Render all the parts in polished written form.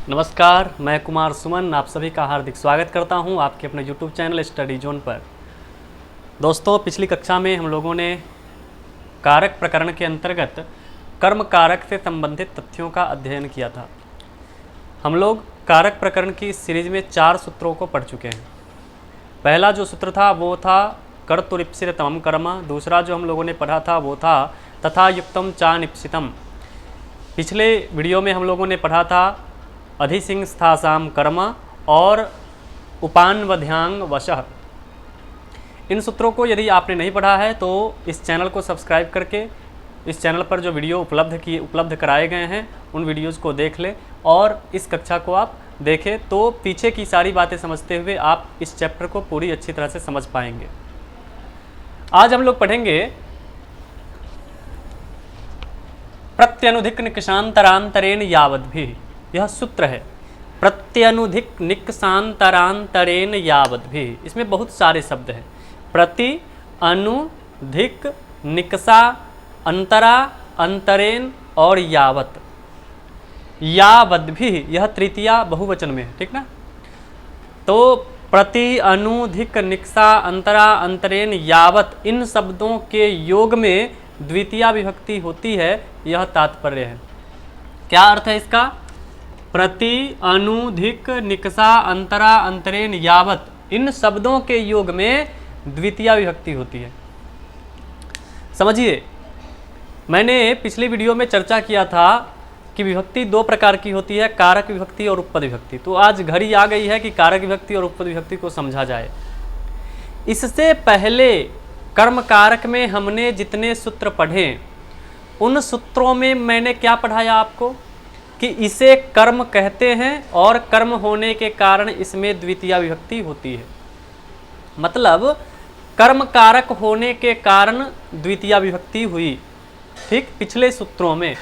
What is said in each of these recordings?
नमस्कार, मैं कुमार सुमन आप सभी का हार्दिक स्वागत करता हूं आपके अपने YouTube चैनल स्टडी जोन पर। दोस्तों, पिछली कक्षा में हम लोगों ने कारक प्रकरण के अंतर्गत कर्म कारक से संबंधित तथ्यों का अध्ययन किया था। हम लोग कारक प्रकरण की इस सीरीज में 4 सूत्रों को पढ़ चुके हैं। पहला जो सूत्र था वो था कर्तुरीप्सित तमं कर्म। दूसरा जो हम लोगों ने पढ़ा था वो था तथा युक्तम चानिप्सितम। पिछले वीडियो में हम लोगों ने पढ़ा था अधिसिंस्थासाम कर्म और उपान्वध्यांग वशः। इन सूत्रों को यदि आपने नहीं पढ़ा है तो इस चैनल को सब्सक्राइब करके इस चैनल पर जो वीडियो उपलब्ध कराए गए हैं उन वीडियोज़ को देख लें और इस कक्षा को आप देखें तो पीछे की सारी बातें समझते हुए आप इस चैप्टर को पूरी अच्छी तरह से समझ पाएंगे। आज हम लोग पढ़ेंगे प्रत्यनुधिक निकषांतरांतरेण यावद् भी। यह सूत्र है प्रत्यनुधिक निकषांतरांतरेण यावद् भी। इसमें बहुत सारे शब्द हैं। प्रति, अनुधिक, निकषा, अंतरा, अंतरेण और यावत। यावद् भी यह तृतीया बहुवचन में है, ठीक ना। तो प्रति, अनुधिक, निकषा, अंतरा, अंतरेण, यावत इन शब्दों के योग में द्वितीया विभक्ति होती है, यह तात्पर्य है। क्या अर्थ है इसका? प्रति, अनुधिक, निकषा, अंतरा, अंतरेण, यावत इन शब्दों के योग में द्वितीया विभक्ति होती है। समझिए, मैंने पिछली वीडियो में चर्चा किया था कि विभक्ति 2 प्रकार की होती है, कारक विभक्ति और उपपद विभक्ति। तो आज घड़ी आ गई है कि कारक विभक्ति और उपपद विभक्ति को समझा जाए। इससे पहले कर्म कारक में हमने जितने सूत्र पढ़े उन सूत्रों में मैंने क्या पढ़ाया आपको कि इसे कर्म कहते हैं और कर्म होने के कारण इसमें द्वितीया विभक्ति होती है। मतलब कर्म कारक होने के कारण द्वितीया विभक्ति हुई, ठीक, पिछले सूत्रों में।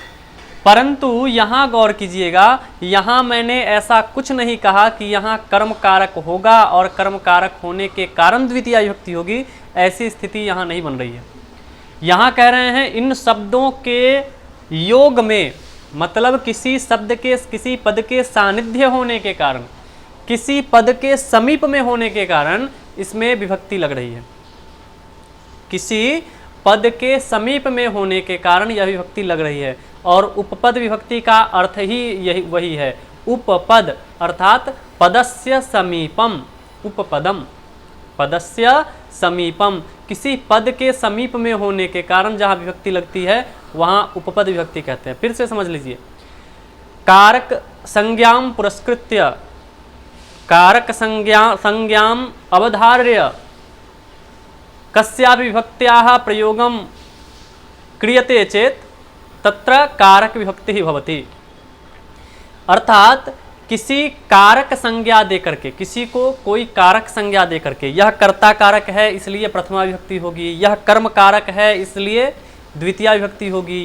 परंतु यहाँ गौर कीजिएगा, यहाँ मैंने ऐसा कुछ नहीं कहा कि यहाँ कर्म कारक होगा और कर्म कारक होने के कारण द्वितीया विभक्ति होगी। ऐसी स्थिति यहाँ नहीं बन रही है। यहाँ कह रहे हैं इन शब्दों के योग में, मतलब किसी शब्द के, किसी पद के सानिध्य होने के कारण, किसी पद के समीप में होने के कारण इसमें विभक्ति लग रही है। किसी पद के समीप में होने के कारण यह विभक्ति लग रही है। और उपपद विभक्ति का अर्थ ही यही वही है। उपपद अर्थात पदस्य समीपम, उपपदम पदस्य समीपम। किसी पद के समीप में होने के कारण जहाँ विभक्ति लगती है वहाँ उपपद विभक्ति कहते हैं। फिर से समझ लीजिए, कारक संज्ञाम पुरस्कृत्य, कारक संज्ञाम अवधार्य कस्यापि विभक्त्याः प्रयोगम क्रियते चेत तत्र कारक विभक्ति ही भवति। अर्थात किसी कारक संज्ञा दे करके, किसी को कोई कारक संज्ञा दे करके, यह कर्ता कारक है इसलिए प्रथमा विभक्ति होगी, यह कर्म कारक है इसलिए द्वितीया विभक्ति होगी,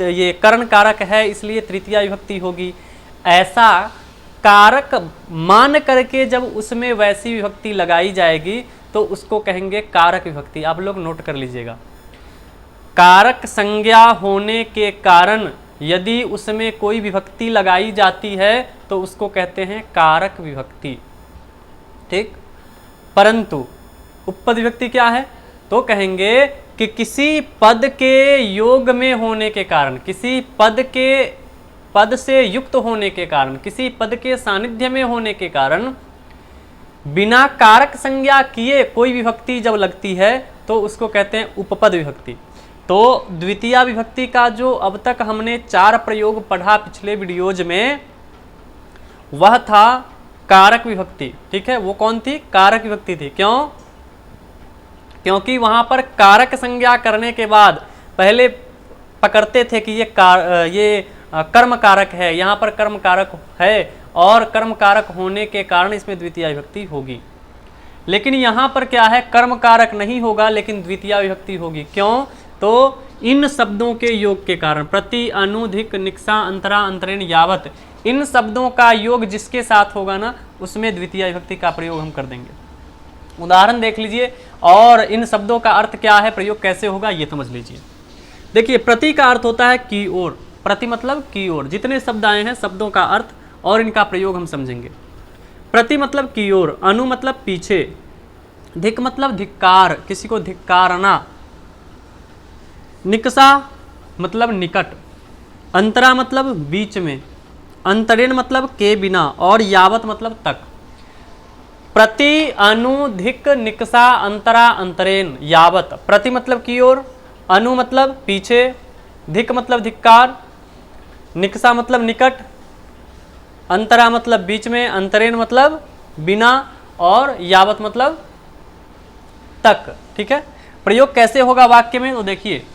ये करण कारक है इसलिए तृतीया विभक्ति होगी। ऐसा कारक मान करके जब उसमें वैसी विभक्ति लगाई जाएगी तो उसको कहेंगे कारक विभक्ति। आप लोग नोट कर लीजिएगा, कारक संज्ञा होने के कारण यदि उसमें कोई विभक्ति लगाई जाती है तो उसको कहते हैं कारक विभक्ति, ठीक। परंतु उपपद विभक्ति क्या है? तो कहेंगे कि किसी पद के योग में होने के कारण, किसी पद से युक्त होने के कारण, किसी पद के सानिध्य में होने के कारण बिना कारक संज्ञा किए कोई विभक्ति जब लगती है तो उसको कहते हैं उपपद विभक्ति। तो द्वितीया विभक्ति का जो अब तक हमने 4 प्रयोग पढ़ा पिछले वीडियोज में, वह था कारक विभक्ति, ठीक है। वो कौन थी? कारक विभक्ति थी। क्यों? क्योंकि वहां पर कारक संज्ञा करने के बाद पहले पकड़ते थे कि ये कर्म कारक है, यहाँ पर कर्म कारक है और कर्म कारक होने के कारण इसमें द्वितीया विभक्ति होगी। लेकिन यहाँ पर क्या है? कर्म कारक नहीं होगा लेकिन द्वितीया विभक्ति होगी। क्यों? तो इन शब्दों के योग के कारण, प्रति, अनुधिक, निकषा, अंतरा, अंतरेण, यावत, इन शब्दों का योग जिसके साथ होगा ना उसमें द्वितीया विभक्ति का प्रयोग हम कर देंगे। उदाहरण देख लीजिए और इन शब्दों का अर्थ क्या है, प्रयोग कैसे होगा, ये समझ लीजिए। देखिए, प्रति का अर्थ होता है की ओर। प्रति मतलब की ओर। जितने शब्द आए हैं शब्दों का अर्थ और इनका प्रयोग हम समझेंगे। प्रति मतलब की ओर, अनु मतलब पीछे, धिक मतलब धिक्कार, किसी को धिक्कारना, निकसा मतलब निकट, अंतरा मतलब बीच में, अंतरेण मतलब के बिना, और यावत मतलब तक। प्रति, अनु, धिक, निकसा, अंतरा, अंतरेण, यावत। प्रति मतलब की ओर, अनु मतलब पीछे, धिक मतलब धिक्कार, निकसा मतलब निकट, अंतरा मतलब बीच में, अंतरेण मतलब बिना, और यावत मतलब तक। ठीक है, प्रयोग कैसे होगा वाक्य में, तो देखिए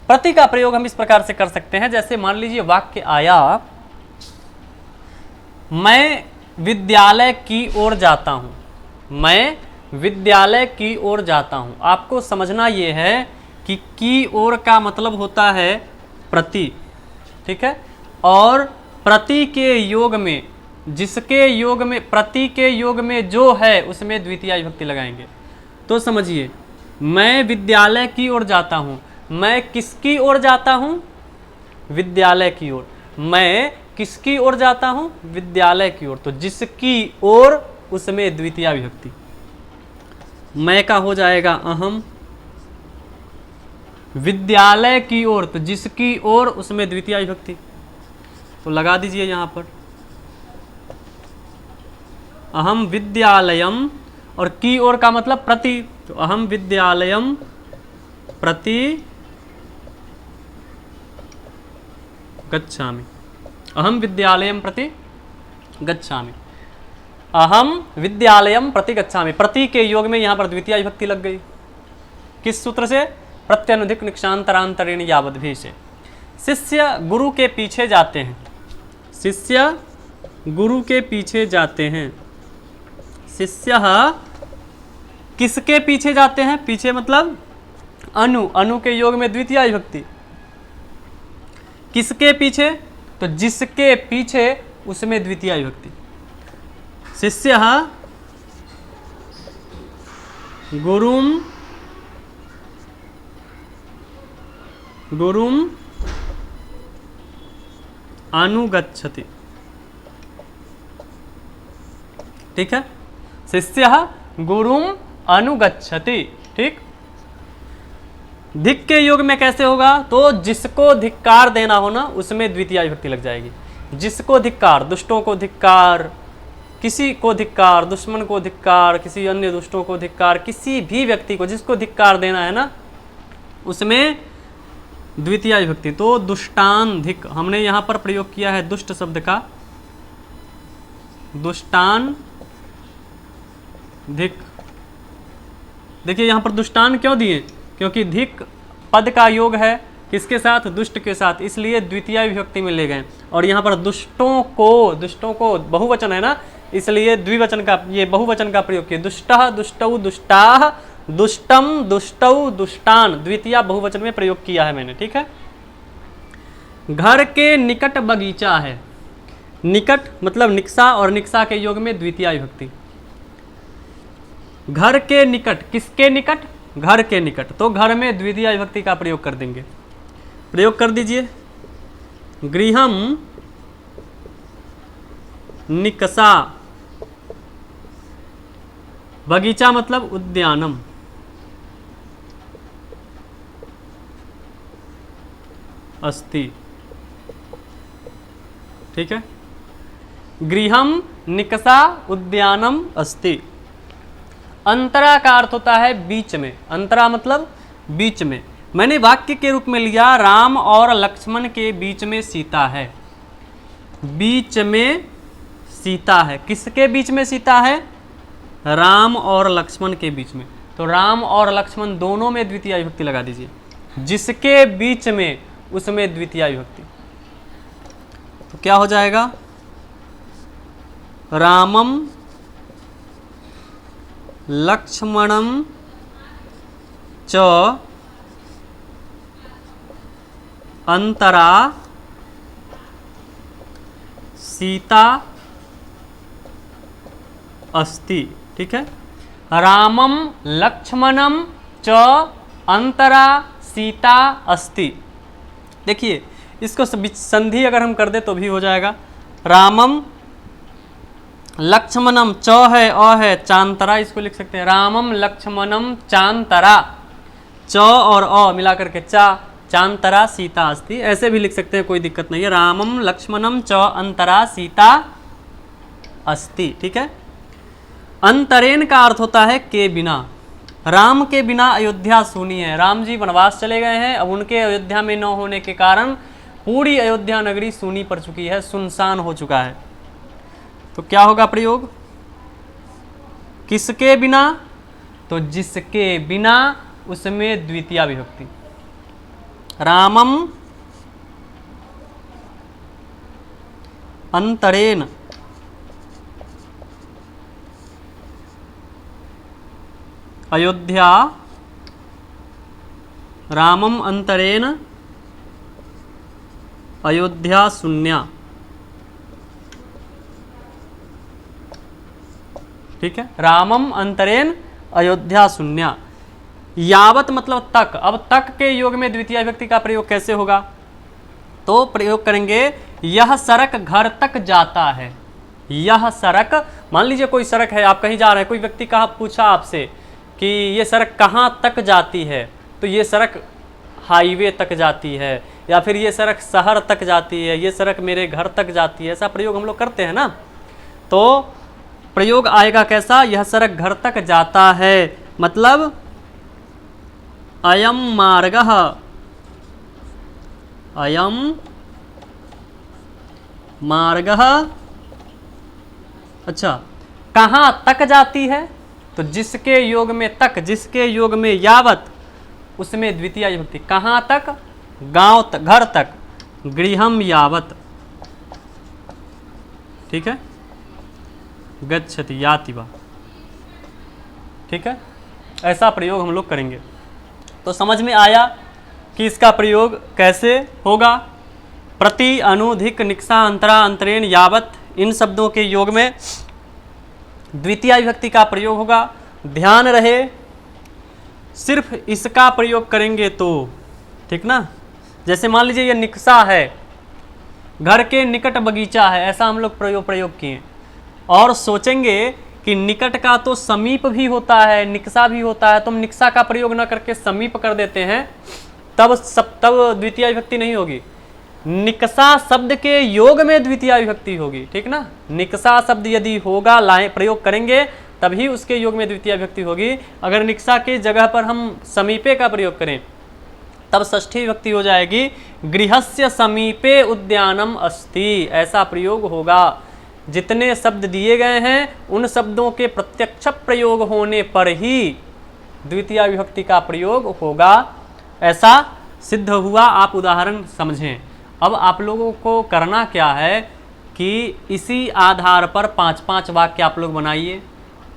प्रति का प्रयोग हम इस प्रकार से कर सकते हैं। जैसे मान लीजिए वाक्य आया, मैं विद्यालय की ओर जाता हूं, मैं विद्यालय की ओर जाता हूं। आपको समझना यह है कि की ओर का मतलब होता है प्रति, ठीक है, और प्रति के योग में, जिसके योग में, प्रति के योग में जो है उसमें द्वितीय विभक्ति लगाएंगे। तो समझिए, मैं विद्यालय की ओर जाता हूं, मैं किसकी ओर जाता हूं, विद्यालय की ओर। मैं किसकी ओर जाता हूं, विद्यालय की ओर। तो जिसकी ओर उसमें द्वितीय विभक्ति। मैं का हो जाएगा अहम, विद्यालय की ओर, तो जिसकी ओर उसमें द्वितीय विभक्ति। तो लगा दीजिए यहां पर अहम विद्यालयम, और की ओर का मतलब प्रति, तो अहम विद्यालयम प्रति गच्छामि, अहम विद्यालयम प्रति गच्छामि, अहम विद्यालयम प्रति गच्छामि। प्रति के योग में यहां पर द्वितीय विभक्ति लग गई। किस सूत्र से, प्रत्यनुधिक निक्षांतरांतरेण यावद भी से। शिष्य गुरु के पीछे जाते हैं, शिष्य गुरु के पीछे जाते हैं, शिष्य किसके पीछे जाते हैं, पीछे मतलब अनु, अनु के योग में द्वितीय विभक्ति। किसके पीछे, तो जिसके पीछे उसमें द्वितीय विभक्ति। शिष्य गुरुम गुरुम अनुगच्छति, ठीक है, शिष्य गुरुम अनुगच्छति। ठीक, धिक के योग में कैसे होगा, तो जिसको धिक्कार देना हो ना उसमें द्वितीय विभक्ति लग जाएगी। जिसको धिक्कार, दुष्टों को धिक्कार, किसी को धिक्कार, दुश्मन को धिक्कार, किसी अन्य दुष्टों को धिक्कार, किसी भी व्यक्ति को जिसको धिक्कार देना है ना उसमें द्वितीय विभक्ति। तो दुष्टान धिक, हमने यहां पर प्रयोग किया है दुष्ट शब्द का, दुष्टान धिक। देखिए यहां पर दुष्टान क्यों दिए, क्योंकि धिक पद का योग है किसके साथ, दुष्ट के साथ, इसलिए द्वितीय विभक्ति में ले गए। और यहाँ पर दुष्टों को बहुवचन है ना, इसलिए द्विवचन का, ये बहुवचन का प्रयोग किया। दुष्टः दुष्टौ दुष्टाः, दुष्टम दुष्टौ दुष्टान, द्वितीय बहुवचन में प्रयोग किया है मैंने। ठीक है, घर के निकट बगीचा है, निकट मतलब निक्सा, और निक्सा के योग में द्वितीय विभक्ति। घर के निकट, किसके निकट, घर के निकट, तो घर में द्वितीय विभक्ति का प्रयोग कर देंगे। प्रयोग कर दीजिए, गृहम निकसा, बगीचा मतलब उद्यानम, अस्ति। ठीक है, गृहम निकसा उद्यानम अस्ति। अंतरा का अर्थ होता है बीच में, अंतरा मतलब बीच में। मैंने वाक्य के रूप में लिया, राम और लक्ष्मण के बीच में सीता है, बीच में सीता है। किसके बीच में सीता है, राम और लक्ष्मण के बीच में। तो राम और लक्ष्मण दोनों में द्वितीय विभक्ति लगा दीजिए, जिसके बीच में उसमें द्वितीय विभक्ति। तो क्या हो जाएगा, रामम लक्ष्मणम च अंतरा सीता अस्ति। ठीक है, रामम लक्ष्मणम च अंतरा सीता अस्ति। देखिए इसको संधि अगर हम कर दे तो भी हो जाएगा। रामम लक्ष्मणम, च है अ है चांतरा, इसको लिख सकते हैं रामम लक्ष्मणम चांतरा, च और अ मिला करके चा, चांतरा सीता अस्ति, ऐसे भी लिख सकते हैं, कोई दिक्कत नहीं है। रामम लक्ष्मणम च अंतरा सीता अस्ति, ठीक है। अंतरेन का अर्थ होता है के बिना, राम के बिना अयोध्या सूनी है। राम जी वनवास चले गए हैं, अब उनके अयोध्या में न होने के कारण पूरी अयोध्या नगरी सूनी पड़ चुकी है, सुनसान हो चुका है। तो क्या होगा प्रयोग, किसके बिना, तो जिसके बिना, उसमें द्वितीया विभक्ति। रामम अंतरेन अयोध्या, रामम अंतरेन अयोध्या शून्या, ठीक है। रामम अंतरेन अयोध्या शून्या, यावत मतलब तक। अब तक के योग में द्वितीय विभक्ति का प्रयोग कैसे होगा, तो प्रयोग करेंगे यह सड़क घर तक जाता है। यह सड़क, मान लीजिए कोई सड़क है, आप कहीं जा रहे हैं, कोई व्यक्ति कहा पूछा आपसे कि ये सड़क कहाँ तक जाती है, तो ये सड़क हाईवे तक जाती है, या फिर ये सड़क शहर तक जाती है, ये सड़क मेरे घर तक जाती है, ऐसा प्रयोग हम लोग करते हैं ना। तो प्रयोग आएगा कैसा, यह सड़क घर तक जाता है, मतलब अयम मार्गः, अयम मार्गः, अच्छा कहाँ तक जाती है, तो जिसके योग में तक, जिसके योग में यावत, उसमें द्वितीय विभक्ति। कहाँ तक, गांव तक, घर तक, गृहम यावत, ठीक है, गच्छति याति वा, ठीक है। ऐसा प्रयोग हम लोग करेंगे। तो समझ में आया कि इसका प्रयोग कैसे होगा। प्रति, अनुधिक, निक्सा, अंतरा, अंतरेण, यावत, इन शब्दों के योग में द्वितीय विभक्ति का प्रयोग होगा। ध्यान रहे सिर्फ इसका प्रयोग करेंगे तो, ठीक ना। जैसे मान लीजिए ये निक्सा है, घर के निकट बगीचा है, ऐसा हम लोग प्रयोग किए, और सोचेंगे कि निकट का तो समीप भी होता है, निक्सा भी होता है, तो हम निक्सा का प्रयोग न करके समीप कर देते हैं, तब द्वितीय विभक्ति नहीं होगी। निक्सा शब्द के योग में द्वितीय विभक्ति होगी, ठीक ना। निक्सा शब्द यदि होगा, प्रयोग करेंगे, तभी उसके योग में द्वितीय विभक्ति होगी। अगर निक्सा के जगह पर हम समीपे का प्रयोग करें, तब षष्ठी विभक्ति हो जाएगी। गृहस्य समीपे उद्यानम अस्ति, ऐसा प्रयोग होगा। जितने शब्द दिए गए हैं, उन शब्दों के प्रत्यक्ष प्रयोग होने पर ही द्वितीय विभक्ति का प्रयोग होगा, ऐसा सिद्ध हुआ। आप उदाहरण समझें। अब आप लोगों को करना क्या है कि इसी आधार पर 5-5 वाक्य आप लोग बनाइए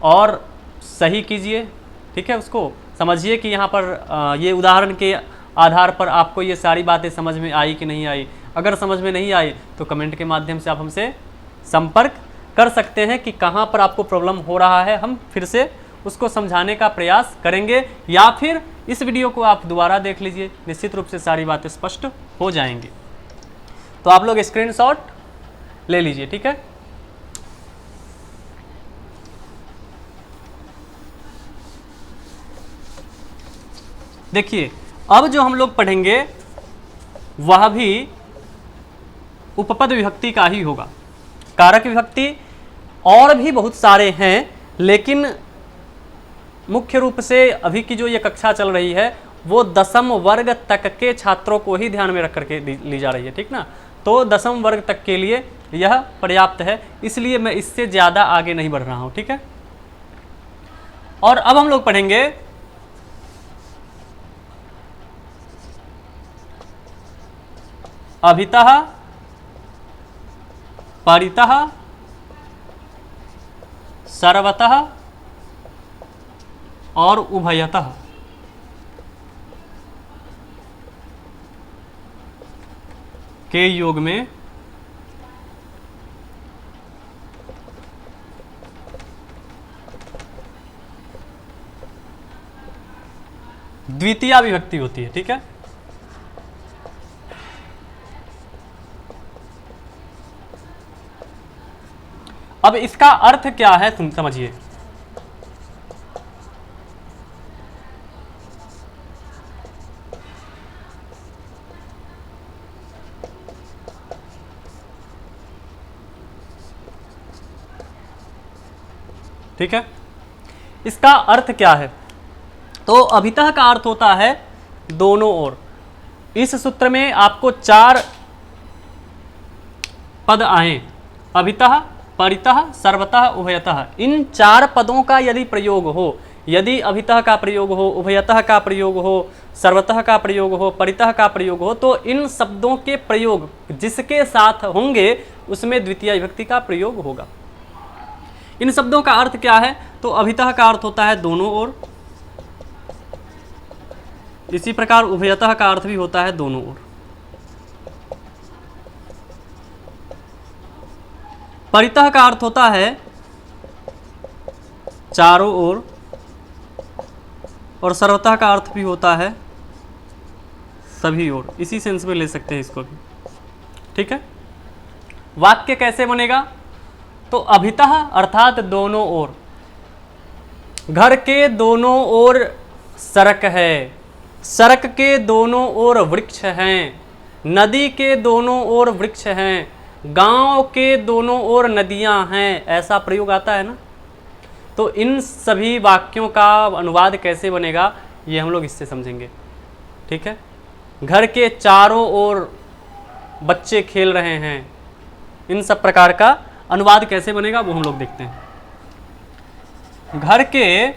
और सही कीजिए, ठीक है। उसको समझिए कि यहाँ पर ये उदाहरण के आधार पर आपको ये सारी बातें समझ में आई कि नहीं आई। अगर समझ में नहीं आई तो कमेंट के माध्यम से आप हमसे संपर्क कर सकते हैं कि कहाँ पर आपको प्रॉब्लम हो रहा है, हम फिर से उसको समझाने का प्रयास करेंगे, या फिर इस वीडियो को आप दोबारा देख लीजिए, निश्चित रूप से सारी बातें स्पष्ट हो जाएंगी। तो आप लोग स्क्रीनशॉट ले लीजिए, ठीक है। देखिए अब जो हम लोग पढ़ेंगे वह भी उपपद विभक्ति का ही होगा। कारक विभक्ति और भी बहुत सारे हैं, लेकिन मुख्य रूप से अभी की जो ये कक्षा चल रही है वो 10वीं वर्ग तक के छात्रों को ही ध्यान में रख करके ली जा रही है, ठीक ना। तो 10वीं वर्ग तक के लिए यह पर्याप्त है, इसलिए मैं इससे ज़्यादा आगे नहीं बढ़ रहा हूँ, ठीक है। और अब हम लोग पढ़ेंगे अभितः, परितः, सर्वतः और उभयतः। के योग में द्वितीय विभक्ति होती है, ठीक है। अब इसका अर्थ क्या है तुम समझिए। ठीक है, इसका अर्थ क्या है? तो अभितः का अर्थ होता है दोनों ओर। इस सूत्र में आपको 4 पद आए, अभितः, परितः, सर्वतः, उभयतः। इन 4 पदों का यदि प्रयोग हो, यदि अभितः का प्रयोग हो, उभयतः का प्रयोग हो, सर्वतः का प्रयोग हो, परितः का प्रयोग हो, तो इन शब्दों के प्रयोग जिसके साथ होंगे उसमें द्वितीय विभक्ति का प्रयोग होगा। इन शब्दों का अर्थ क्या है? तो अभितः का अर्थ होता है दोनों ओर, इसी प्रकार उभयतः का अर्थ भी होता है दोनों ओर। परितः का अर्थ होता है चारों ओर, और सर्वतः का अर्थ भी होता है सभी ओर। इसी सेंस में ले सकते हैं इसको भी। ठीक है, वाक्य कैसे बनेगा? तो अभितः अर्थात दोनों ओर, घर के दोनों ओर सड़क है, सड़क के दोनों ओर वृक्ष हैं, नदी के दोनों ओर वृक्ष हैं, गांव के दोनों ओर नदियां हैं, ऐसा प्रयोग आता है ना। तो इन सभी वाक्यों का अनुवाद कैसे बनेगा ये हम लोग इससे समझेंगे। ठीक है, घर के चारों ओर बच्चे खेल रहे हैं, इन सब प्रकार का अनुवाद कैसे बनेगा वो हम लोग देखते हैं। घर के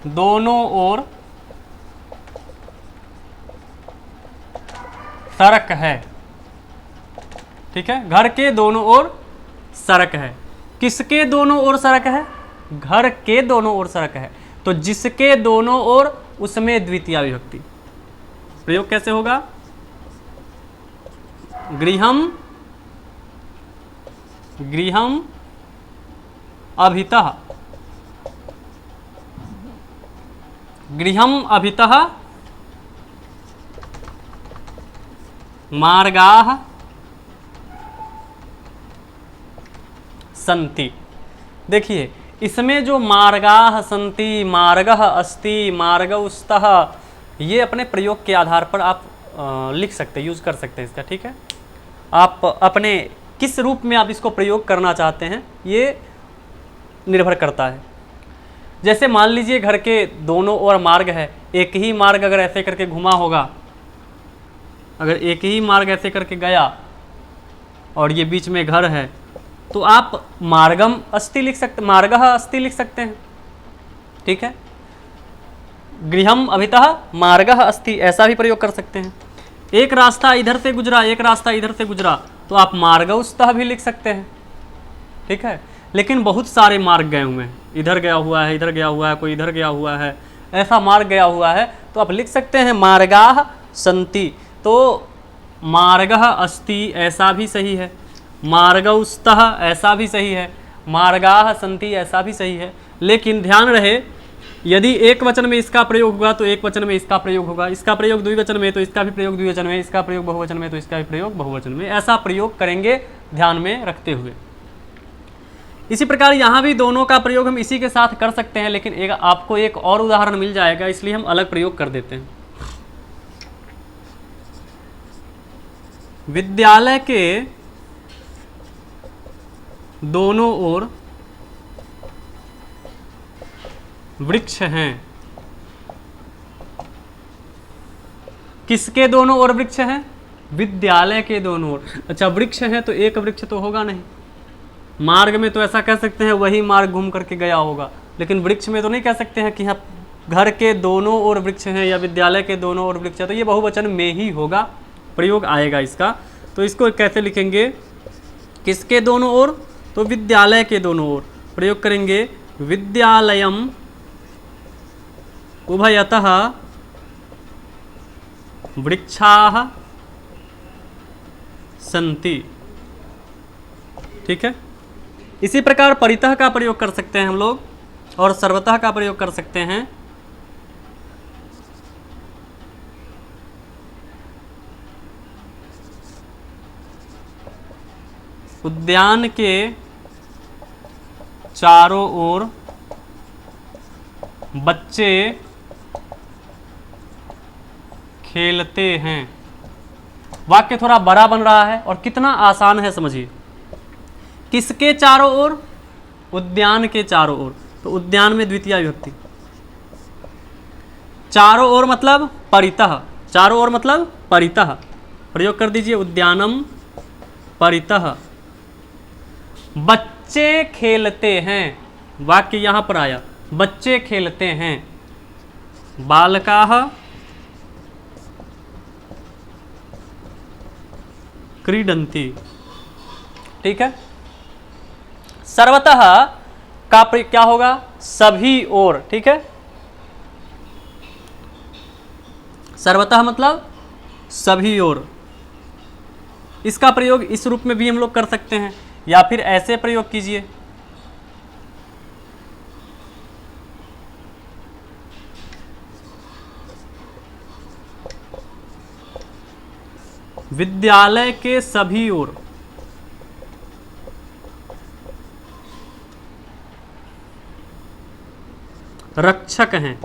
दोनों ओर सड़क है। ठीक है, घर के दोनों ओर सड़क है। किसके दोनों ओर सड़क है? घर के दोनों ओर सड़क है। तो जिसके दोनों ओर उसमें द्वितीय विभक्ति प्रयोग कैसे होगा? गृहम, गृहम अभितः, गृहम अभितः मार्गाः सन्ति। देखिए इसमें जो मार्गाः सन्ति, मार्गः अस्ति, मार्गौस्तः, ये अपने प्रयोग के आधार पर आप लिख सकते हैं, यूज कर सकते हैं इसका। ठीक है, आप अपने किस रूप में आप इसको प्रयोग करना चाहते हैं ये निर्भर करता है। जैसे मान लीजिए घर के दोनों ओर मार्ग है, एक ही मार्ग अगर ऐसे करके घुमा होगा, अगर एक ही मार्ग ऐसे करके गया और ये बीच में घर है, तो आप मार्गम अस्ति लिख सकते, मार्गः अस्ति लिख सकते हैं। ठीक है, गृहम अभितः मार्गः अस्ति ऐसा भी प्रयोग कर सकते हैं। एक रास्ता इधर से गुजरा, एक रास्ता इधर से गुजरा, तो आप मार्गौस्तः भी लिख सकते हैं। ठीक है, लेकिन बहुत सारे मार्ग गए हुए हैं, इधर गया हुआ है, इधर गया हुआ है, कोई इधर गया हुआ है, ऐसा मार्ग गया हुआ है, तो आप लिख सकते हैं मार्गाः सन्ति। तो मार्गः अस्ति ऐसा भी सही है, मार्गौस्तः ऐसा भी सही है, मार्गाः सन्ति ऐसा भी सही है। लेकिन ध्यान रहे, यदि एक वचन में इसका प्रयोग होगा तो एक वचन में इसका प्रयोग होगा, इसका प्रयोग द्विवचन में तो इसका भी प्रयोग द्विवचन में, इसका प्रयोग बहुवचन में तो इसका भी प्रयोग बहुवचन में, ऐसा प्रयोग करेंगे ध्यान में रखते हुए। इसी प्रकार यहाँ भी दोनों का प्रयोग हम इसी के साथ कर सकते हैं, लेकिन आपको एक और उदाहरण मिल जाएगा, इसलिए हम अलग प्रयोग कर देते हैं। विद्यालय के दोनों ओर वृक्ष हैं। किसके दोनों ओर वृक्ष हैं? विद्यालय के दोनों ओर। अच्छा, वृक्ष हैं तो एक वृक्ष तो होगा नहीं। मार्ग में तो ऐसा कह सकते हैं वही मार्ग घूम करके गया होगा, लेकिन वृक्ष में तो नहीं कह सकते हैं कि हाँ घर के दोनों ओर वृक्ष हैं या विद्यालय के दोनों ओर वृक्ष है, तो ये बहुवचन में ही होगा, प्रयोग आएगा इसका। तो इसको कैसे लिखेंगे? किसके दोनों ओर? तो विद्यालय के दोनों ओर प्रयोग करेंगे, विद्यालयम उभयतः वृक्षाः सन्ति। ठीक है, इसी प्रकार परितः का प्रयोग कर सकते हैं हम लोग और सर्वतः का प्रयोग कर सकते हैं। उद्यान के चारों ओर बच्चे खेलते हैं। वाक्य थोड़ा बड़ा बन रहा है और कितना आसान है समझिए। किसके चारों ओर? उद्यान के चारों ओर। तो उद्यान में द्वितीय विभक्ति। चारों ओर मतलब परितः, चारों ओर मतलब परितः, प्रयोग कर दीजिए उद्यानम परितः। बच्चे खेलते हैं, वाक्य यहां पर आया, बच्चे खेलते हैं। बालकाः क्रीडन्ति। ठीक है। सर्वतः का क्या होगा? सभी ओर। ठीक है, सर्वतः मतलब सभी ओर। इसका प्रयोग इस रूप में भी हम लोग कर सकते हैं, या फिर ऐसे प्रयोग कीजिए, विद्यालय के सभी ओर रक्षक हैं।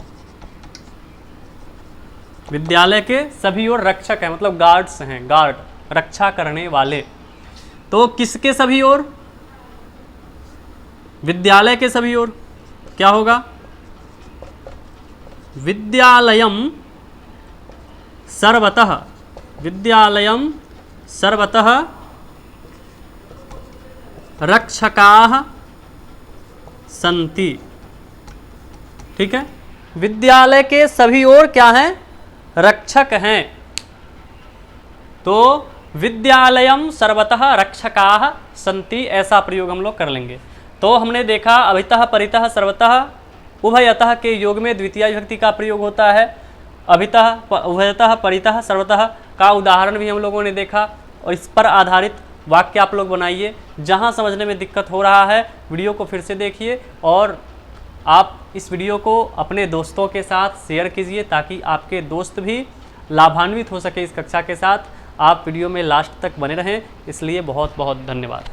विद्यालय के सभी ओर रक्षक हैं मतलब गार्ड्स हैं, गार्ड, रक्षा करने वाले। तो किसके सभी ओर? विद्यालय के सभी ओर क्या होगा? विद्यालयम सर्वतः, विद्यालयम सर्वतः रक्षकाः सन्ति। ठीक है, विद्यालय के सभी ओर क्या हैं? रक्षक हैं। तो विद्यालयम सर्वतः रक्षकाः सन्ति, ऐसा प्रयोग हम लोग कर लेंगे। तो हमने देखा अभितः परितः सर्वतः उभयतः के योग में द्वितीय विभक्ति का प्रयोग होता है। अभितः उभयतः परितः सर्वतः का उदाहरण भी हम लोगों ने देखा, और इस पर आधारित वाक्य आप लोग बनाइए। जहां समझने में दिक्कत हो रहा है वीडियो को फिर से देखिए, और आप इस वीडियो को अपने दोस्तों के साथ शेयर कीजिए ताकि आपके दोस्त भी लाभान्वित हो सके इस कक्षा के साथ। आप वीडियो में लास्ट तक बने रहें, इसलिए बहुत बहुत धन्यवाद।